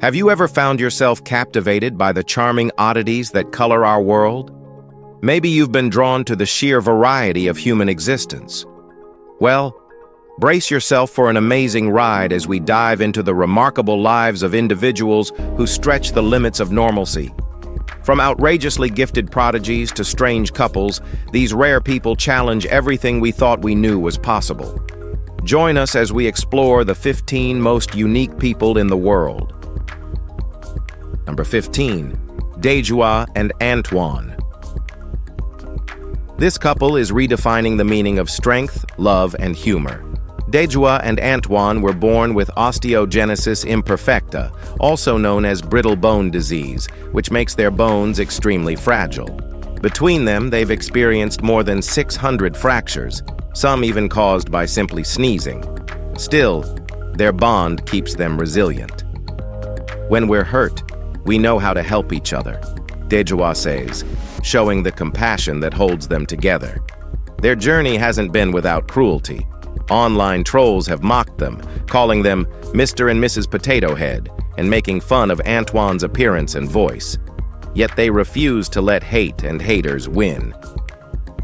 Have you ever found yourself captivated by the charming oddities that color our world? Maybe you've been drawn to the sheer variety of human existence. Well, brace yourself for an amazing ride as we dive into the remarkable lives of individuals who stretch the limits of normalcy. From outrageously gifted prodigies to strange couples, these rare people challenge everything we thought we knew was possible. Join us as we explore the 15 most unique people in the world. Number 15. Dejua and Antoine. This couple is redefining the meaning of strength, love, and humor. Dejua and Antoine were born with osteogenesis imperfecta, also known as brittle bone disease, which makes their bones extremely fragile. Between them, they've experienced more than 600 fractures, some even caused by simply sneezing. Still, their bond keeps them resilient. When we're hurt, we know how to help each other, Dejua says, showing the compassion that holds them together. Their journey hasn't been without cruelty. Online trolls have mocked them, calling them Mr. and Mrs. Potato Head and making fun of Antoine's appearance and voice. Yet they refuse to let hate and haters win.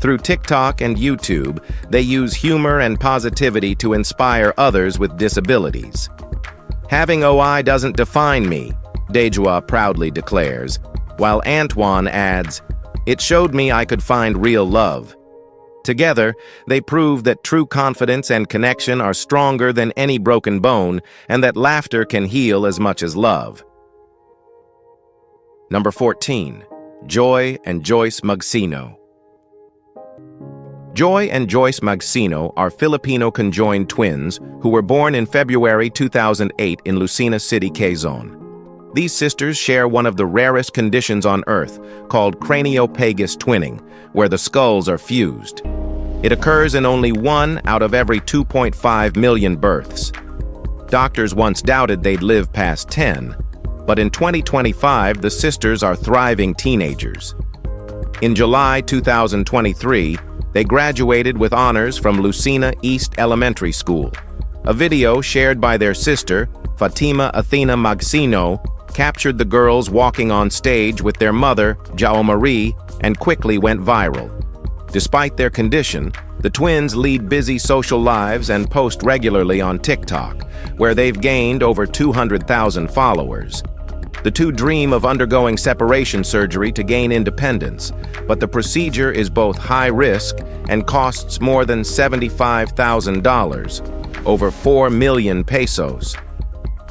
Through TikTok and YouTube, they use humor and positivity to inspire others with disabilities. "Having OI doesn't define me," Dejua proudly declares, while Antoine adds, "It showed me I could find real love." Together, they prove that true confidence and connection are stronger than any broken bone and that laughter can heal as much as love. Number 14. Joy and Joyce Magsino. Joy and Joyce Magsino are Filipino conjoined twins who were born in February 2008 in Lucena City, Quezon. These sisters share one of the rarest conditions on Earth, called craniopagus twinning, where the skulls are fused. It occurs in only 1 out of every 2.5 million births. Doctors once doubted they'd live past 10, but in 2025, the sisters are thriving teenagers. In July 2023, they graduated with honors from Lucena East Elementary School. A video shared by their sister, Fatima Athena Magsino, captured the girls walking on stage with their mother, Jao Marie, and quickly went viral. Despite their condition, the twins lead busy social lives and post regularly on TikTok, where they've gained over 200,000 followers. The two dream of undergoing separation surgery to gain independence, but the procedure is both high risk and costs more than $75,000, over 4 million pesos.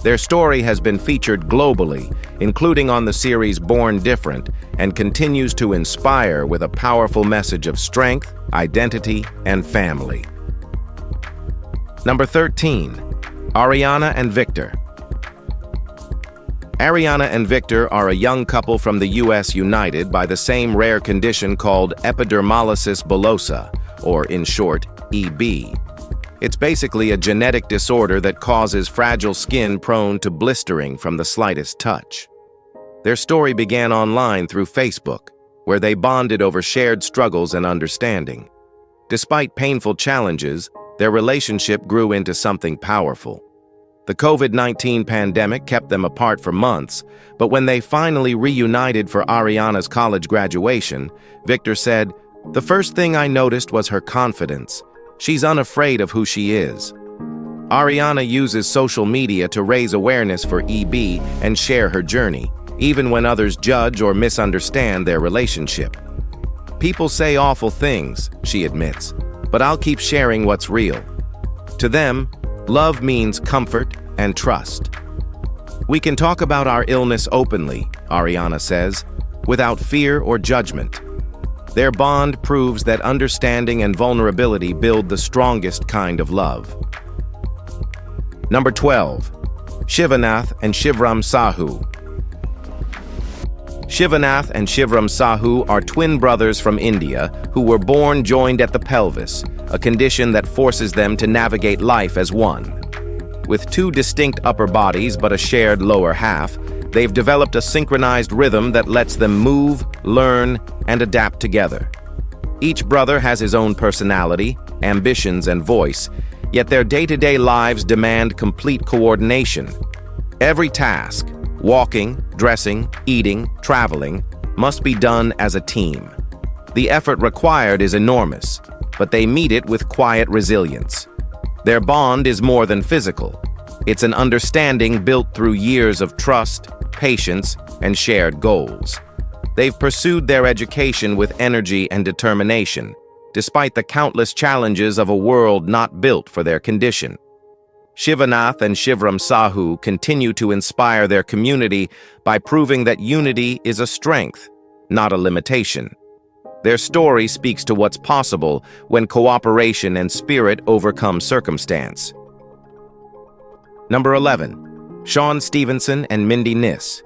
Their story has been featured globally, including on the series Born Different, and continues to inspire with a powerful message of strength, identity, and family. Number 13. Ariana and Victor. Ariana and Victor are a young couple from the US united by the same rare condition called epidermolysis bullosa, or in short, EB. It's basically a genetic disorder that causes fragile skin prone to blistering from the slightest touch. Their story began online through Facebook, where they bonded over shared struggles and understanding. Despite painful challenges, their relationship grew into something powerful. The COVID-19 pandemic kept them apart for months, but when they finally reunited for Ariana's college graduation, Victor said, "The first thing I noticed was her confidence. She's unafraid of who she is." Ariana uses social media to raise awareness for EB and share her journey, even when others judge or misunderstand their relationship. "People say awful things," she admits, "but I'll keep sharing what's real." To them, love means comfort and trust. "We can talk about our illness openly," Ariana says, "without fear or judgment." Their bond proves that understanding and vulnerability build the strongest kind of love. Number 12. Shivanath and Shivram Sahu. Shivanath and Shivram Sahu are twin brothers from India who were born joined at the pelvis, a condition that forces them to navigate life as one. With two distinct upper bodies but a shared lower half, they've developed a synchronized rhythm that lets them move, learn, and adapt together. Each brother has his own personality, ambitions, and voice, yet their day-to-day lives demand complete coordination. Every task, Walking, dressing, eating, traveling must be done as a team. The effort required is enormous, but they meet it with quiet resilience. Their bond is more than physical. It's an understanding built through years of trust, patience, and shared goals. They've pursued their education with energy and determination, despite the countless challenges of a world not built for their condition. Shivanath and Shivram Sahu continue to inspire their community by proving that unity is a strength, not a limitation. Their story speaks to what's possible when cooperation and spirit overcome circumstance. Number 11. Sean Stevenson and Mindy Niss.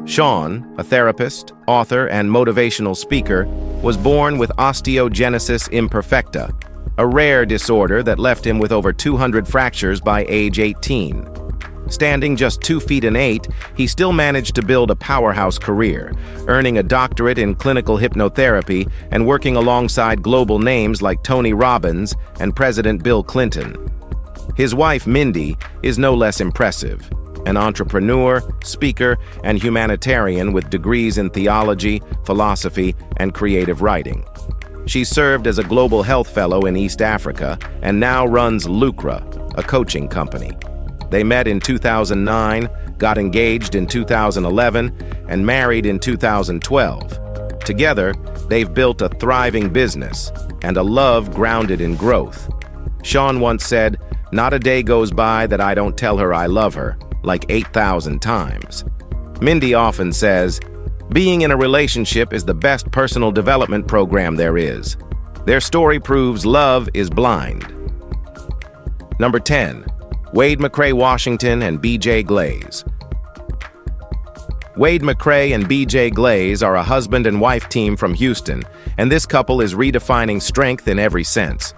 Sean, a therapist, author, and motivational speaker, was born with osteogenesis imperfecta, a rare disorder that left him with over 200 fractures by age 18. Standing just 2 feet and 8, he still managed to build a powerhouse career, earning a doctorate in clinical hypnotherapy and working alongside global names like Tony Robbins and President Bill Clinton. His wife, Mindy, is no less impressive, an entrepreneur, speaker, and humanitarian with degrees in theology, philosophy, and creative writing. She served as a global health fellow in East Africa and now runs Lucra, a coaching company. They met in 2009, got engaged in 2011, and married in 2012. Together, they've built a thriving business and a love grounded in growth. Sean once said, "Not a day goes by that I don't tell her I love her, like 8,000 times." Mindy often says, "Being in a relationship is the best personal development program there is." Their story proves love is blind. Number 10. Wade McCrae Washington and B.J. Glaze. Wade McCrae and B.J. Glaze are a husband and wife team from Houston, and this couple is redefining strength in every sense.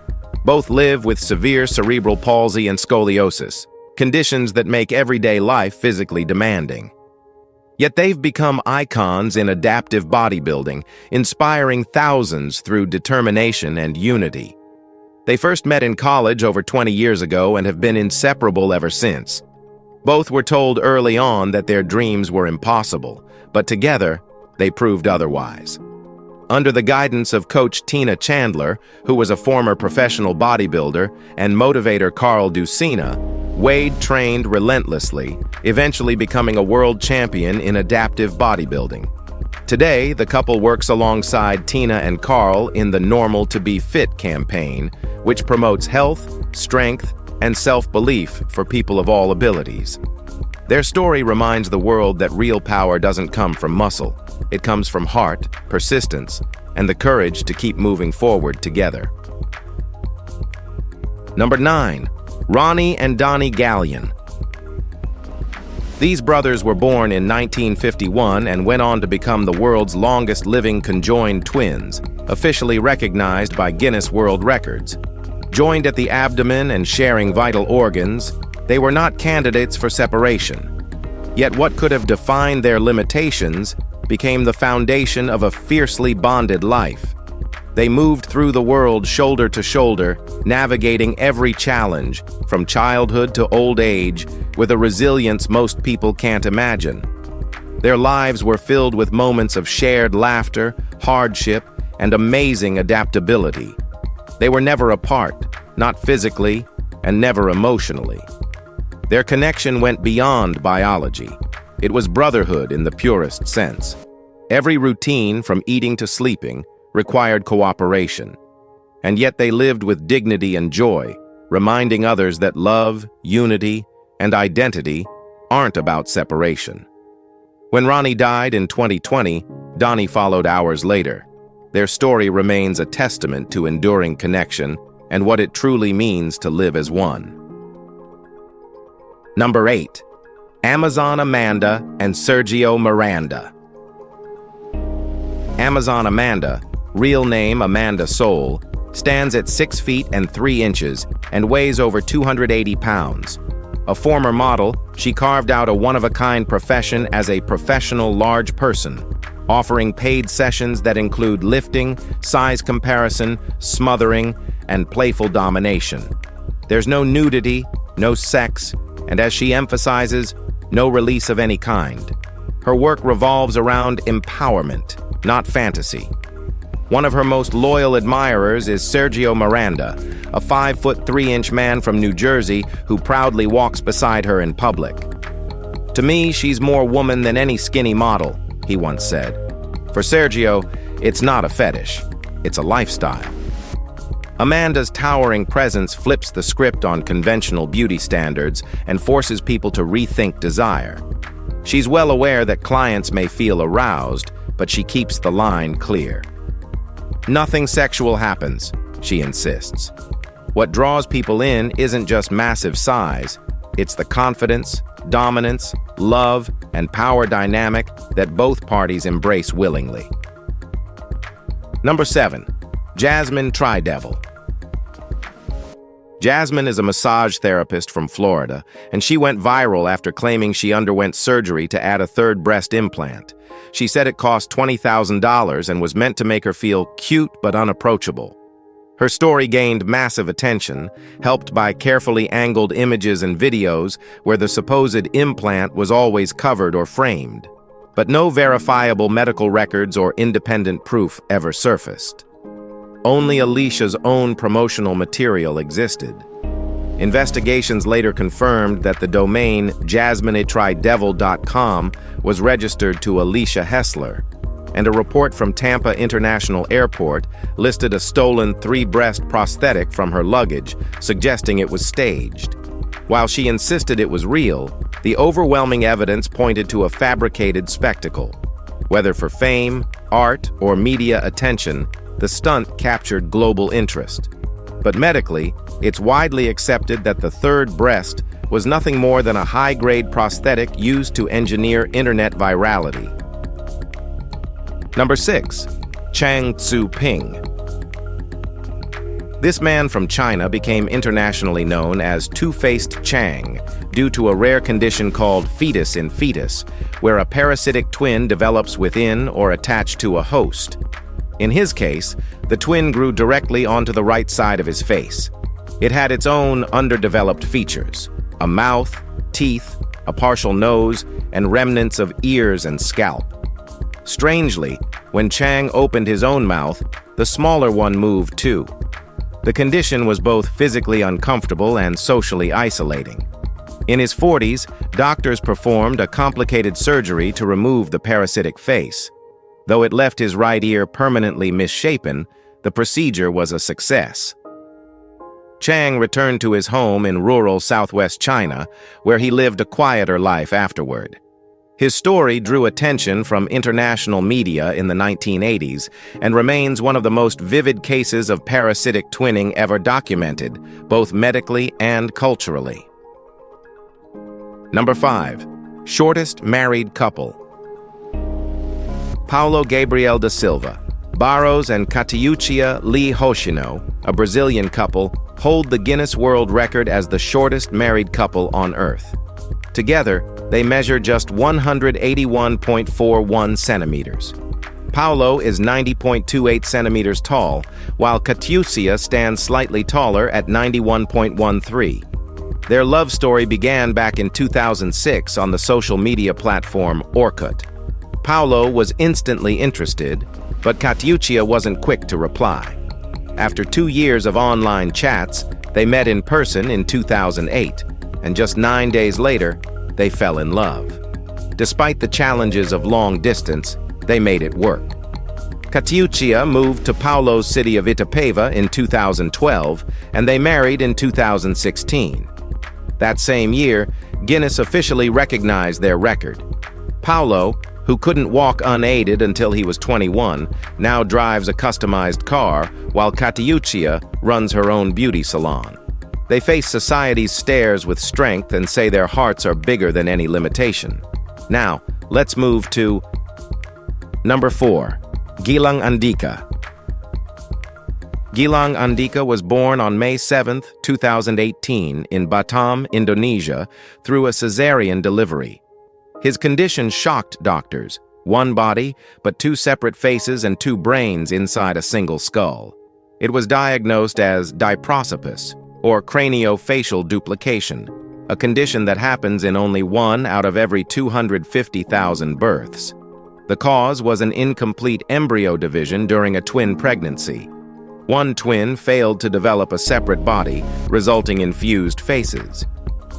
Both live with severe cerebral palsy and scoliosis, conditions that make everyday life physically demanding. Yet they've become icons in adaptive bodybuilding, inspiring thousands through determination and unity. They first met in college over 20 years ago and have been inseparable ever since. Both were told early on that their dreams were impossible, but together, they proved otherwise. Under the guidance of coach Tina Chandler, who was a former professional bodybuilder, and motivator Carl Ducina, Wade trained relentlessly, eventually becoming a world champion in adaptive bodybuilding. Today, the couple works alongside Tina and Carl in the Normal to Be Fit campaign, which promotes health, strength, and self-belief for people of all abilities. Their story reminds the world that real power doesn't come from muscle. It comes from heart, persistence, and the courage to keep moving forward together. Number 9. Ronnie and Donnie Gallion. These brothers were born in 1951 and went on to become the world's longest-living conjoined twins, officially recognized by Guinness World Records. Joined at the abdomen and sharing vital organs, they were not candidates for separation. Yet what could have defined their limitations became the foundation of a fiercely bonded life. They moved through the world shoulder to shoulder, navigating every challenge, from childhood to old age, with a resilience most people can't imagine. Their lives were filled with moments of shared laughter, hardship, and amazing adaptability. They were never apart, not physically, and never emotionally. Their connection went beyond biology. It was brotherhood in the purest sense. Every routine, from eating to sleeping, required cooperation. And yet they lived with dignity and joy, reminding others that love, unity, and identity aren't about separation. When Ronnie died in 2020, Donnie followed hours later. Their story remains a testament to enduring connection and what it truly means to live as one. Number 8. Amazon Amanda and Sergio Miranda. Amazon Amanda, real name Amanda Soul, stands at 6 feet and 3 inches and weighs over 280 pounds. A former model, she carved out a one-of-a-kind profession as a professional large person, offering paid sessions that include lifting, size comparison, smothering, and playful domination. There's no nudity, no sex, and as she emphasizes, no release of any kind. Her work revolves around empowerment, not fantasy. One of her most loyal admirers is Sergio Miranda, a 5'3" man from New Jersey who proudly walks beside her in public. "To me, she's more woman than any skinny model," he once said. For Sergio, it's not a fetish, it's a lifestyle. Amanda's towering presence flips the script on conventional beauty standards and forces people to rethink desire. She's well aware that clients may feel aroused, but she keeps the line clear. "Nothing sexual happens," she insists. What draws people in isn't just massive size, it's the confidence, dominance, love, and power dynamic that both parties embrace willingly. Number 7. Jasmine Tridevil. Jasmine is a massage therapist from Florida, and she went viral after claiming she underwent surgery to add a third breast implant. She said it cost $20,000 and was meant to make her feel cute but unapproachable. Her story gained massive attention, helped by carefully angled images and videos where the supposed implant was always covered or framed. But no verifiable medical records or independent proof ever surfaced. Only Alicia's own promotional material existed. Investigations later confirmed that the domain jasminetridevil.com was registered to Alicia Hessler, and a report from Tampa International Airport listed a stolen 3-breast prosthetic from her luggage, suggesting it was staged. While she insisted it was real, the overwhelming evidence pointed to a fabricated spectacle. Whether for fame, art, or media attention, the stunt captured global interest. But medically, it's widely accepted that the third breast was nothing more than a high-grade prosthetic used to engineer internet virality. Number 6. Chang Tzu-ping. This man from China became internationally known as Two-Faced Chang due to a rare condition called fetus in fetus, where a parasitic twin develops within or attached to a host. In his case, the twin grew directly onto the right side of his face. It had its own underdeveloped features: a mouth, teeth, a partial nose, and remnants of ears and scalp. Strangely, when Chang opened his own mouth, the smaller one moved too. The condition was both physically uncomfortable and socially isolating. In his 40s, doctors performed a complicated surgery to remove the parasitic face. Though it left his right ear permanently misshapen, the procedure was a success. Chang returned to his home in rural southwest China, where he lived a quieter life afterward. His story drew attention from international media in the 1980s and remains one of the most vivid cases of parasitic twinning ever documented, both medically and culturally. Number 5. Shortest married couple. Paulo Gabriel da Silva, Barros and Catiucia Lee Hoshino, a Brazilian couple, hold the Guinness World Record as the shortest married couple on Earth. Together, they measure just 181.41 centimeters. Paulo is 90.28 centimeters tall, while Catiucia stands slightly taller at 91.13. Their love story began back in 2006 on the social media platform Orkut. Paulo was instantly interested, but Catiucia wasn't quick to reply. After 2 years of online chats, they met in person in 2008, and just 9 days later, they fell in love. Despite the challenges of long distance, they made it work. Catiucia moved to Paulo's city of Itapeva in 2012, and they married in 2016. That same year, Guinness officially recognized their record. Paulo, who couldn't walk unaided until he was 21, now drives a customized car, while Catiucia runs her own beauty salon. They face society's stares with strength and say their hearts are bigger than any limitation. Now, let's move to Number 4. Gilang Andika. Gilang Andika was born on May 7, 2018, in Batam, Indonesia, through a cesarean delivery. His condition shocked doctors: one body, but 2 separate faces and 2 brains inside a single skull. It was diagnosed as diprosopis, or craniofacial duplication. a condition that happens in only 1 out of every 250,000 births. The cause was an incomplete embryo division during a twin pregnancy. One twin failed to develop a separate body, resulting in fused faces.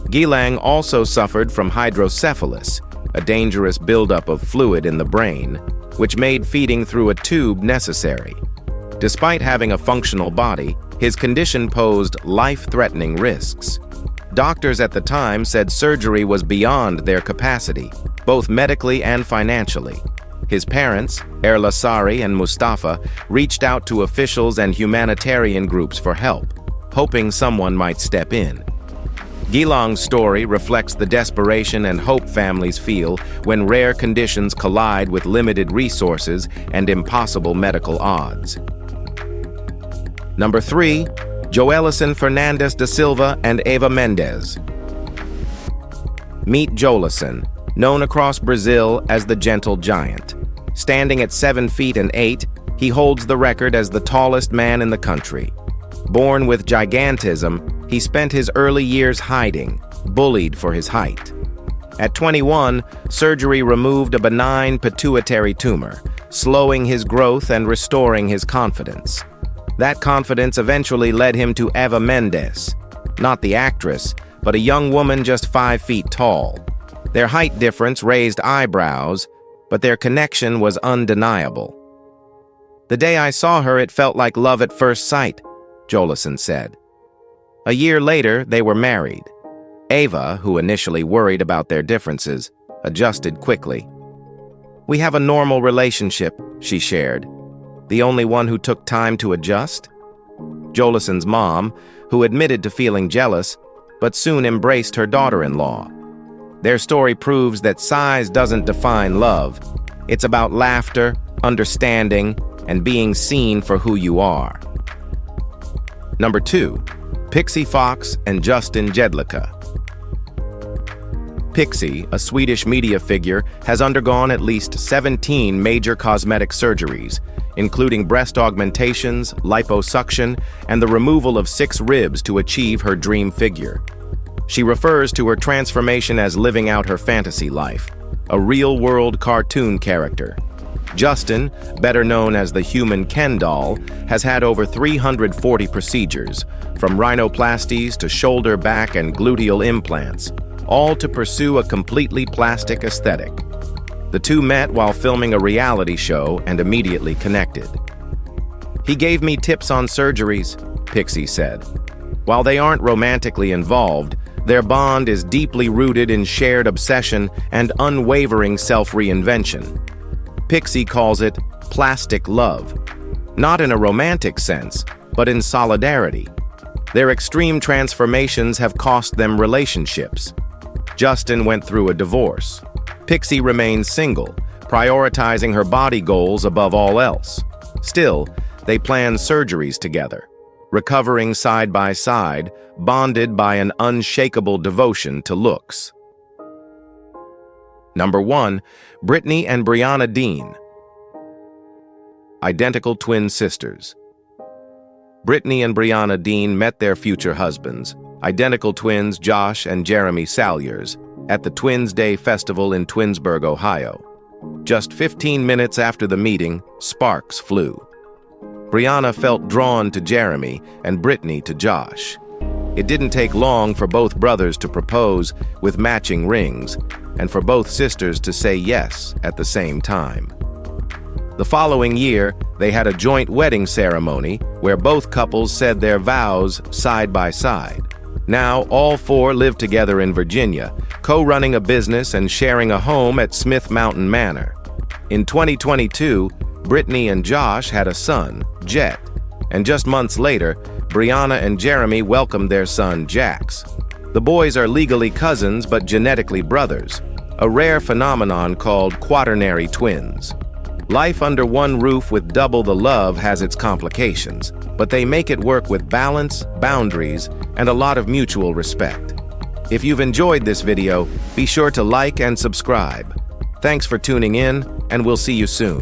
Gilang also suffered from hydrocephalus, a dangerous buildup of fluid in the brain, which made feeding through a tube necessary. Despite having a functional body, his condition posed life-threatening risks. Doctors at the time said surgery was beyond their capacity, both medically and financially. His parents, Erlasari and Mustafa, reached out to officials and humanitarian groups for help, hoping someone might step in. Gilang's story reflects the desperation and hope families feel when rare conditions collide with limited resources and impossible medical odds. Number 3, Joelison Fernandez da Silva and Eva Mendes. Meet Joelison, known across Brazil as the Gentle Giant. Standing at 7 feet and 8, he holds the record as the tallest man in the country. Born with gigantism, he spent his early years hiding, bullied for his height. At 21, surgery removed a benign pituitary tumor, slowing his growth and restoring his confidence. That confidence eventually led him to Eva Mendes, not the actress, but a young woman just 5 feet tall. Their height difference raised eyebrows, but their connection was undeniable. "The day I saw her, it felt like love at first sight," Joelison said. A year later, they were married. Eva, who initially worried about their differences, adjusted quickly. "We have a normal relationship," she shared. "The only one who took time to adjust?" Joelison's mom, who admitted to feeling jealous, but soon embraced her daughter-in-law. Their story proves that size doesn't define love. It's about laughter, understanding, and being seen for who you are. Number 2, Pixie Fox and Justin Jedlicka. Pixie, a Swedish media figure, has undergone at least 17 major cosmetic surgeries, including breast augmentations, liposuction, and the removal of 6 ribs to achieve her dream figure. She refers to her transformation as living out her fantasy life, a real-world cartoon character. Justin, better known as the human Ken doll, has had over 340 procedures, from rhinoplasties to shoulder, back, and gluteal implants, all to pursue a completely plastic aesthetic. The two met while filming a reality show and immediately connected. "He gave me tips on surgeries," Pixie said. While they aren't romantically involved, their bond is deeply rooted in shared obsession and unwavering self-reinvention. Pixie calls it plastic love, not in a romantic sense, but in solidarity. Their extreme transformations have cost them relationships. Justin went through a divorce. Pixie remains single, prioritizing her body goals above all else. Still, they plan surgeries together, recovering side by side, bonded by an unshakable devotion to looks. Number 1, Brittany and Brianna Dean. Identical twin sisters. Brittany and Brianna Dean met their future husbands, identical twins Josh and Jeremy Salyers, at the Twins Day Festival in Twinsburg, Ohio. Just 15 minutes after the meeting, sparks flew. Brianna felt drawn to Jeremy and Brittany to Josh. It didn't take long for both brothers to propose with matching rings, and for both sisters to say yes at the same time. The following year, they had a joint wedding ceremony where both couples said their vows side by side. Now, all 4 live together in Virginia, co-running a business and sharing a home at Smith Mountain Manor. In 2022, Brittany and Josh had a son, Jet, and just months later, Brianna and Jeremy welcomed their son, Jax. The boys are legally cousins but genetically brothers, a rare phenomenon called quaternary twins. Life under one roof with double the love has its complications, but they make it work with balance, boundaries, and a lot of mutual respect. If you've enjoyed this video, be sure to like and subscribe. Thanks for tuning in, and we'll see you soon.